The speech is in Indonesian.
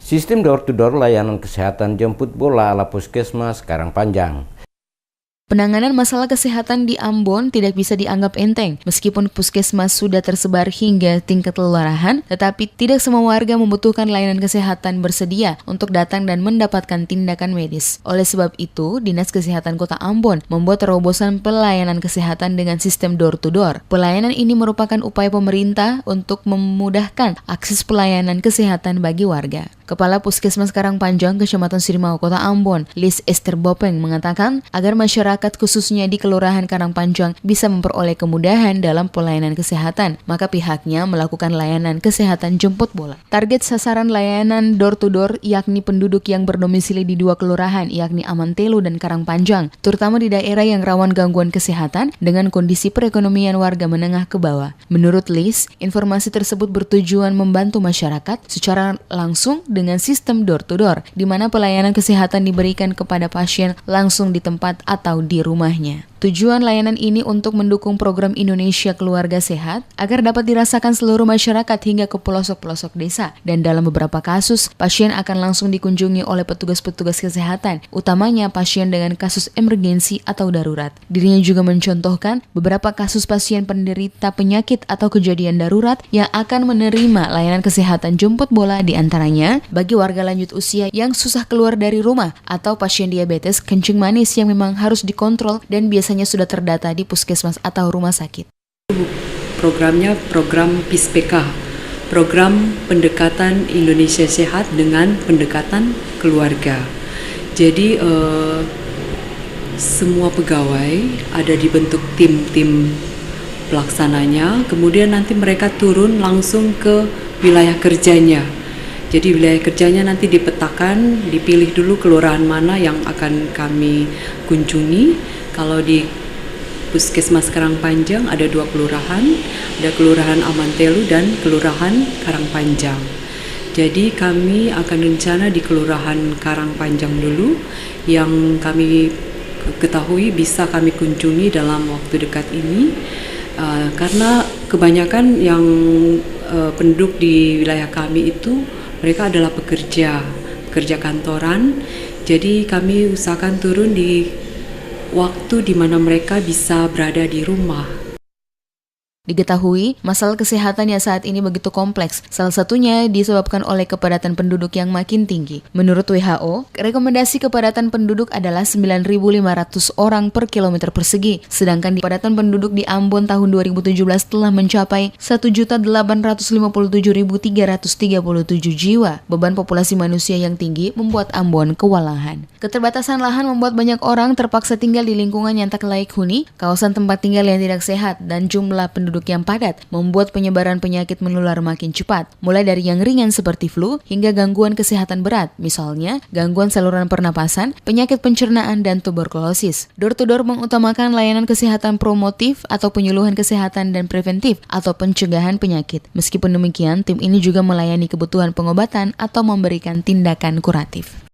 Sistem door-to-door layanan kesehatan jemput bola ala Puskesmas Karangpanjang. Penanganan masalah kesehatan di Ambon tidak bisa dianggap enteng. Meskipun puskesmas sudah tersebar hingga tingkat kelurahan, tetapi tidak semua warga membutuhkan layanan kesehatan bersedia untuk datang dan mendapatkan tindakan medis. Oleh sebab itu, Dinas Kesehatan Kota Ambon membuat terobosan pelayanan kesehatan dengan sistem door-to-door. Pelayanan ini merupakan upaya pemerintah untuk memudahkan akses pelayanan kesehatan bagi warga. Kepala Puskesmas Karangpanjang, Kecamatan Sirimau, Kota Ambon, Liz Esther Bopeng mengatakan agar masyarakat khususnya di Kelurahan Karangpanjang bisa memperoleh kemudahan dalam pelayanan kesehatan, maka pihaknya melakukan layanan kesehatan jemput bola. Target sasaran layanan door-to-door yakni penduduk yang berdomisili di 2 kelurahan yakni Amantelu dan Karangpanjang, terutama di daerah yang rawan gangguan kesehatan dengan kondisi perekonomian warga menengah ke bawah. Menurut Liz, informasi tersebut bertujuan membantu masyarakat secara langsung dengan sistem door-to-door, di mana pelayanan kesehatan diberikan kepada pasien langsung di tempat atau di rumahnya. Tujuan layanan ini untuk mendukung program Indonesia Keluarga Sehat agar dapat dirasakan seluruh masyarakat hingga ke pelosok-pelosok desa. Dan dalam beberapa kasus, pasien akan langsung dikunjungi oleh petugas-petugas kesehatan, utamanya pasien dengan kasus emergensi atau darurat. Dirinya juga mencontohkan beberapa kasus pasien penderita penyakit atau kejadian darurat yang akan menerima layanan kesehatan jemput bola, di antaranya bagi warga lanjut usia yang susah keluar dari rumah atau pasien diabetes kencing manis yang memang harus dikontrol dan biasanya sudah terdata di puskesmas atau rumah sakit. Programnya program PISPK, program pendekatan Indonesia Sehat dengan pendekatan keluarga. Jadi semua pegawai ada dibentuk tim-tim pelaksananya, kemudian nanti mereka turun langsung ke wilayah kerjanya. Jadi wilayah kerjanya nanti dipetakan, dipilih dulu kelurahan mana yang akan kami kunjungi. Kalau di Puskesmas Karangpanjang ada 2 kelurahan, ada Kelurahan Amantelu dan Kelurahan Karangpanjang. Jadi kami akan rencana di Kelurahan Karangpanjang dulu, yang kami ketahui bisa kami kunjungi dalam waktu dekat ini, karena kebanyakan yang penduduk di wilayah kami itu mereka adalah pekerja kantoran. Jadi kami usahakan turun di waktu di mana mereka bisa berada di rumah. Diketahui, masalah kesehatan yang saat ini begitu kompleks, salah satunya disebabkan oleh kepadatan penduduk yang makin tinggi. Menurut WHO, rekomendasi kepadatan penduduk adalah 9.500 orang per kilometer persegi, sedangkan kepadatan penduduk di Ambon tahun 2017 telah mencapai 1.857.337 jiwa. Beban populasi manusia yang tinggi membuat Ambon kewalahan. Keterbatasan lahan membuat banyak orang terpaksa tinggal di lingkungan yang tak layak huni, kawasan tempat tinggal yang tidak sehat, dan jumlah penduduk yang padat membuat penyebaran penyakit menular makin cepat, mulai dari yang ringan seperti flu hingga gangguan kesehatan berat, misalnya gangguan saluran pernapasan, penyakit pencernaan, dan tuberkulosis. Door-to-door mengutamakan layanan kesehatan promotif atau penyuluhan kesehatan dan preventif atau pencegahan penyakit. Meskipun demikian, tim ini juga melayani kebutuhan pengobatan atau memberikan tindakan kuratif.